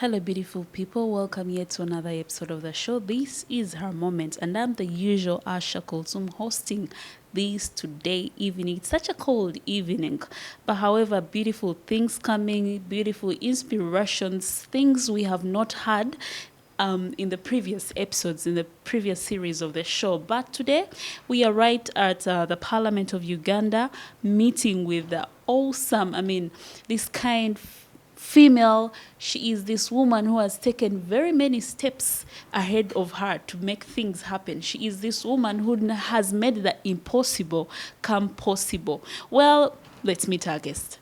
Hello, beautiful people. Welcome yet to another episode of the show. This is Her Moment, and I'm the usual Usher Kulsum hosting this today evening. It's such a cold evening, but however, beautiful things coming, beautiful inspirations, things we have not had in the previous episodes, in the previous series of the show. But today, we are right at the Parliament of Uganda, meeting with the awesome, this kind female. She is this woman who has taken very many steps ahead of her to make things happen. She is this woman who has made the impossible come possible. Well, let's meet our guest.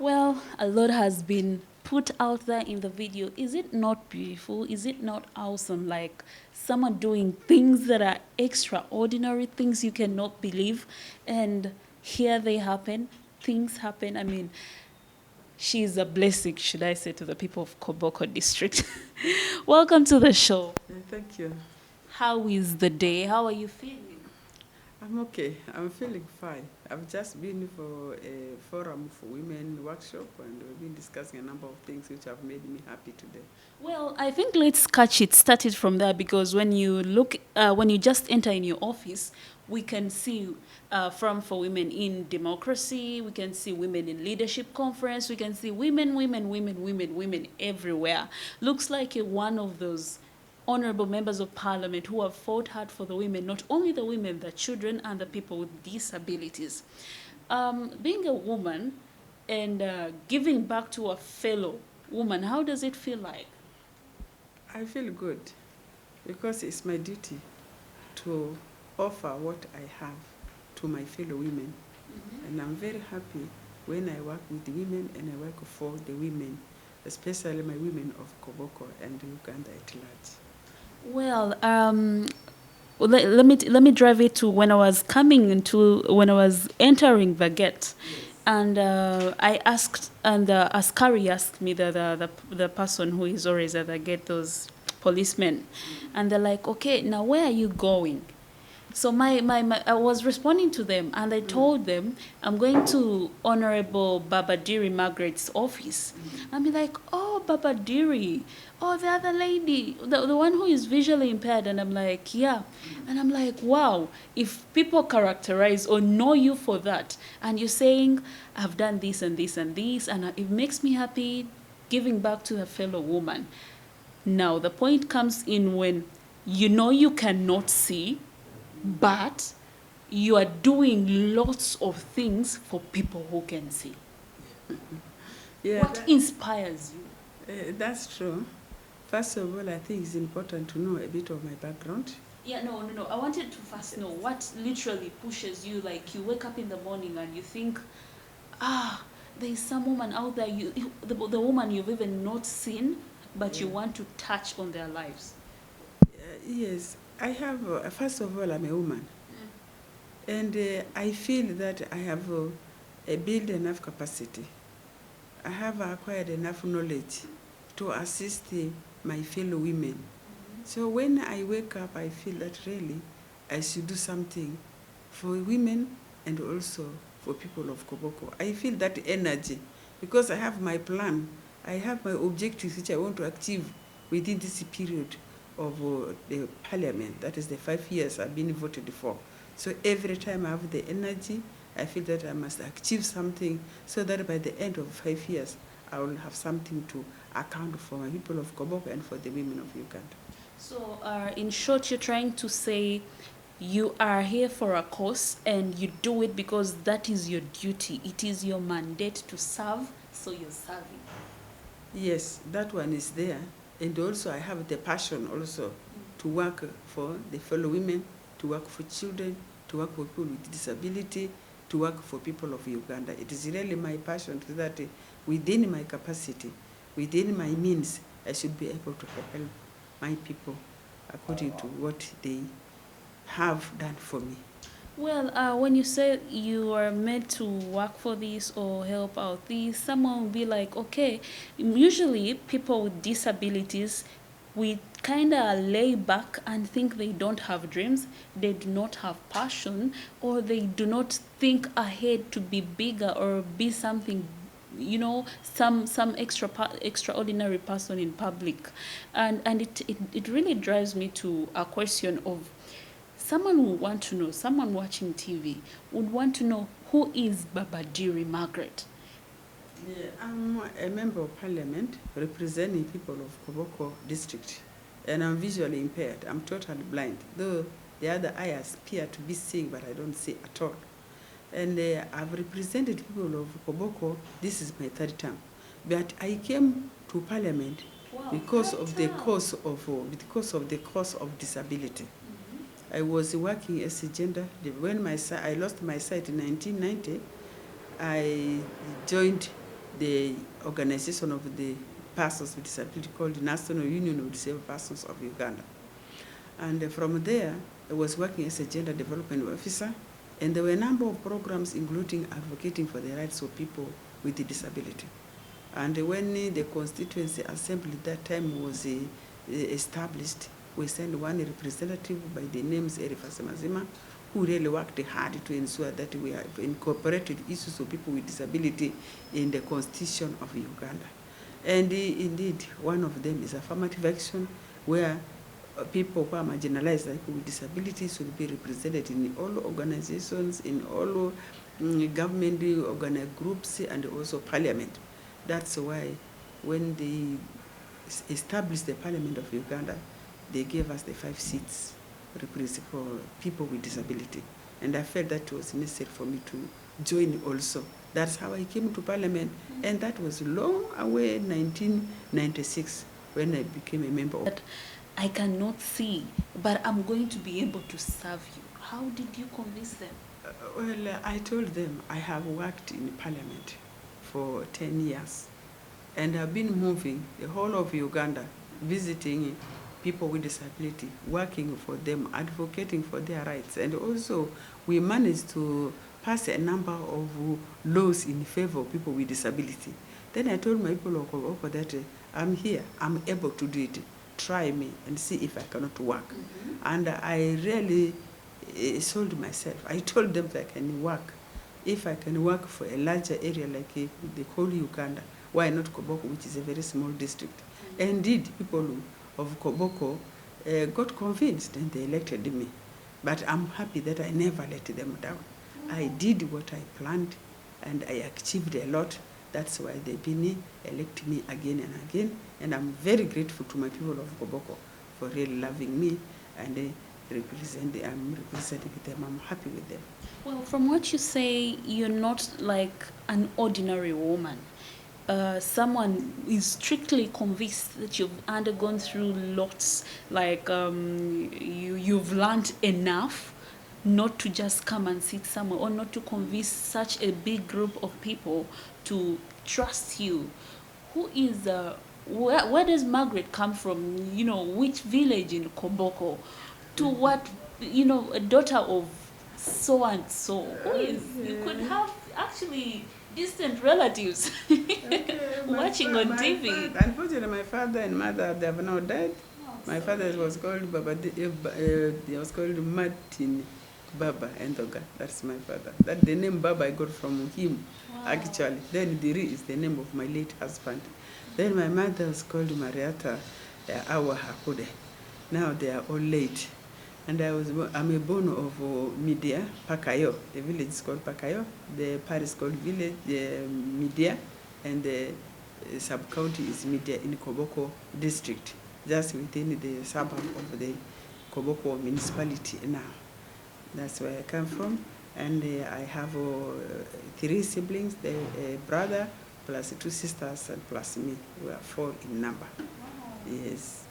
Well, a lot has been put out there in the video. Is it not beautiful? Is it not awesome? Like someone doing things that are extraordinary, things you cannot believe, and here they happen. Things happen. She's a blessing, should I say, to the people of Koboko district. Welcome to the show. Thank you. How is the day? How are you feeling? I'm okay. I'm feeling fine. I've just been for a forum for women workshop, and we've been discussing a number of things which have made me happy today. Well, I think let's start it from there, because when you look, when you just enter in your office, we can see Forum for Women in Democracy, we can see Women in Leadership Conference, we can see women everywhere. Looks like one of those honorable members of parliament who have fought hard for the women, not only the women, the children and the people with disabilities. Being a woman and giving back to a fellow woman, how does it feel like? I feel good because it's my duty to offer what I have to my fellow women. Mm-hmm. And I'm very happy when I work with the women and I work for the women, especially my women of Koboko and Uganda at large. Well, let me drive it to when I was entering the gate. Yes. And I asked, and the Askari asked me, the person who is always at the gate, those policemen, and they're like, okay, now where are you going? So I was responding to them, and I told them I'm going to Honorable Baba Diri Magret's office. I'm like, oh, Baba Diri, oh, the other lady, the one who is visually impaired. And I'm like, yeah. And I'm like, wow, if people characterize or know you for that, and you're saying, I've done this and this and this, and it makes me happy giving back to a fellow woman. Now, the point comes in when you know you cannot see, but you are doing lots of things for people who can see. Yeah, what inspires you? That's true. First of all, I think it's important to know a bit of my background. Yeah, no. I wanted to first know what literally pushes you. Like you wake up in the morning and you think, there's some woman out there, the woman you've even not seen, but you want to touch on their lives. Yes. I have, first of all, I'm a woman. And I feel that I have built enough capacity. I have acquired enough knowledge to assist my fellow women. So when I wake up, I feel that really I should do something for women and also for people of Koboko. I feel that energy because I have my plan. I have my objectives which I want to achieve within this period of the parliament. That is the 5 years I've been voted for. So every time I have the energy, I feel that I must achieve something so that by the end of 5 years, I will have something to account for my people of Koboko and for the women of Uganda. So in short, you're trying to say you are here for a cause and you do it because that is your duty. It is your mandate to serve, so you're serving. Yes, that one is there. And also I have the passion also to work for the fellow women, to work for children, to work for people with disability, to work for people of Uganda. It is really my passion to that within my capacity, within my means, I should be able to help my people according to what they have done for me. Well, when you say you are meant to work for this or help out this, someone will be like, okay, usually people with disabilities, we kind of lay back and think they don't have dreams, they do not have passion, or they do not think ahead to be bigger or be something some extraordinary person in public, and it really drives me to a question of someone would want to know, someone watching TV would want to know, who is Baba Diri Magret? Yeah, I'm a member of parliament representing people of Koboko district, and I'm visually impaired. I'm totally blind, though the other eye appear to be seeing, but I don't see at all. And I've represented people of Koboko. This is my third term, but I came to parliament because of the cause of disability. I was working as a gender. When I lost my sight in 1990, I joined the organization of the persons with disability called the National Union of Disabled Persons of Uganda. And from there, I was working as a gender development officer, and there were a number of programs including advocating for the rights of people with a disability. And when the Constituency Assembly that time was established, we sent one representative by the name Erifa Semazima, who really worked hard to ensure that we have incorporated issues of people with disability in the Constitution of Uganda. And indeed, one of them is affirmative action, where people who are marginalized, like with disabilities, should be represented in all organizations, in all government groups, and also parliament. That's why when they established the Parliament of Uganda, they gave us the 5 seats for people with disability. And I felt that was necessary for me to join also. That's how I came to Parliament, and that was long away, 1996, when I became a member of. I cannot see, but I'm going to be able to serve you. How did you convince them? Well, I told them I have worked in Parliament for 10 years, and I've been moving the whole of Uganda, visiting people with disability, working for them, advocating for their rights. And also, we managed to pass a number of laws in favor of people with disability. Then I told my people of Koboko that I'm here, I'm able to do it. Try me and see if I cannot work. And I really sold myself. I told them that I can work. If I can work for a larger area like they call Uganda, why not Koboko, which is a very small district? Indeed, people of Koboko got convinced and they elected me. But I'm happy that I never let them down. I did what I planned and I achieved a lot. That's why they've been electing me again and again. And I'm very grateful to my people of Koboko for really loving me, and I'm representing them. I'm happy with them. Well, from what you say, you're not like an ordinary woman. Someone is strictly convinced that you've undergone through lots, like you've learned enough not to just come and sit somewhere, or not to convince such a big group of people to trust you. Who is where does Margaret come from? Which village in Koboko? To what, a daughter of so and so? Who is? You could have actually distant relatives watching on TV. Unfortunately, my father and mother, they have now died. My father was called he was called Martin Baba Endoga. That's my father. That the name Baba I got from him, actually. Then Diri is the name of my late husband. Then my mother was called Mariata Awa Hakude. Now they are all late. And I'm a born of Media, Pakayo. The village is called Pakayo. The parish is called village Media, and the sub-county is Media in Koboko district, just within the suburb of the Koboko municipality now. That's where I come from. And I have 3 siblings, a brother, plus 2 sisters, and plus me. We are 4 in number. Wow. Yes.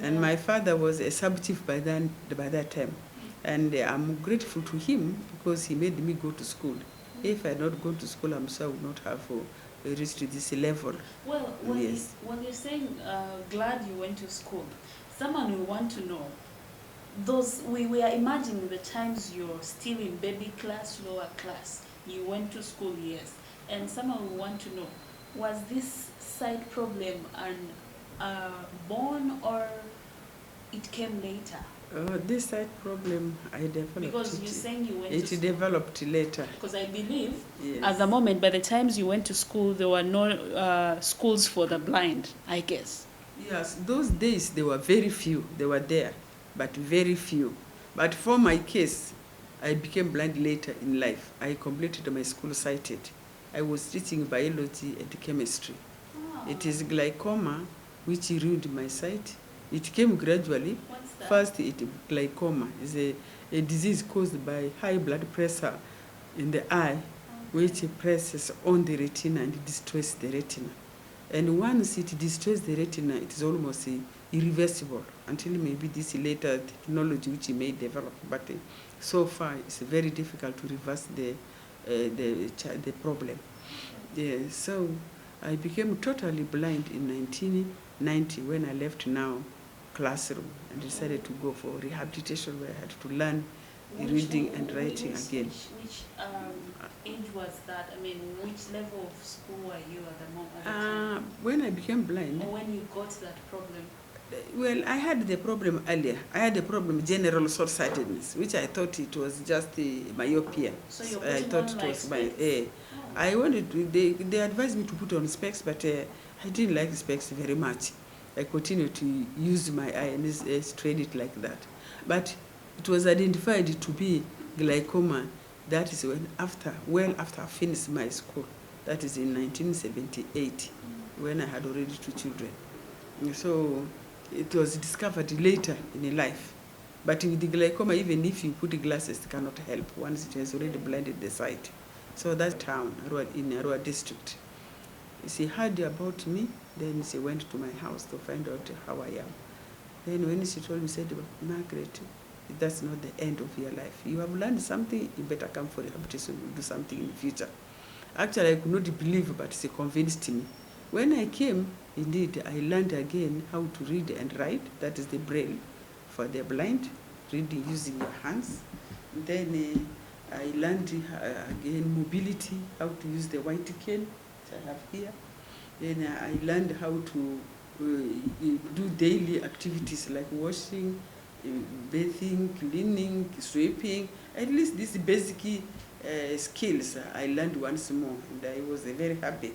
And my father was a sub-chief by that time. And I'm grateful to him because he made me go to school. If I had not gone to school, I'm sure I would not have reached this level. Well, when you're saying glad you went to school, someone will want to know, we are imagining the times you're still in baby class, lower class. You went to school, yes. And someone will want to know, was this side problem born, or it came later? This sight problem, I developed Because it. you're saying you went It to school. developed later. Because I believe Yes. at the moment, by the times you went to school, there were no schools for the blind, I guess. Yes, those days there were very few. They were there, but very few. But for my case, I became blind later in life. I completed my school sighted. I was teaching biology and chemistry. Oh. It is glaucoma which ruined my sight. It came gradually. What's that? First, glaucoma is a disease caused by high blood pressure in the eye, which presses on the retina and destroys the retina. And once it destroys the retina, it is almost irreversible until maybe this later technology which may develop. But so far, it's very difficult to reverse the problem. Yeah, so I became totally blind in 1990 when I left now classroom and decided to go for rehabilitation where I had to learn reading and writing again. Which age was that? I mean, which level of school were you at the moment? When I became blind, Or when you got that problem? well, I had the problem earlier. I had the problem general short-sightedness, which I thought it was just myopia. So you're I putting thought on it like was my specs? I wanted to. They advised me to put on specs, but I didn't like specs very much. I continued to use my eye and strain it like that. But it was identified to be glaucoma. That is after I finished my school. That is in 1978, when I had already 2 children. So it was discovered later in life. But with the glaucoma, even if you put the glasses, it cannot help once it has already blinded the sight. So that town in Arua district. She heard about me, then she went to my house to find out how I am. Then when she told me, she said, Margaret, that's not the end of your life. You have learned something, you better come for rehabilitation, we'll do something in the future. Actually, I could not believe, but she convinced me. When I came, indeed, I learned again how to read and write. That is the braille for the blind, reading using your hands. Then I learned again mobility, how to use the white cane that I have here. Then I learned how to do daily activities like washing, bathing, cleaning, sweeping. At least these basic skills I learned once more, and I was very happy.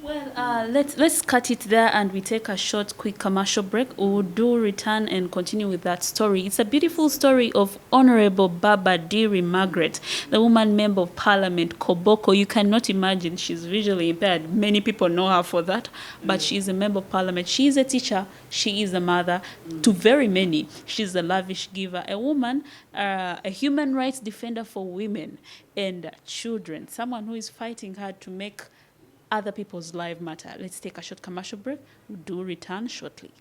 Well, let's cut it there and we take a short, quick commercial break. We will do return and continue with that story. It's a beautiful story of Honorable Baba Diri Magret, the woman member of Parliament, Koboko. You cannot imagine she's visually impaired. Many people know her for that, but she's a member of Parliament. She is a teacher. She is a mother to very many. She's a lavish giver, a woman, a human rights defender for women and children, someone who is fighting hard to make other people's lives matter. Let's take a short commercial break. We do return shortly.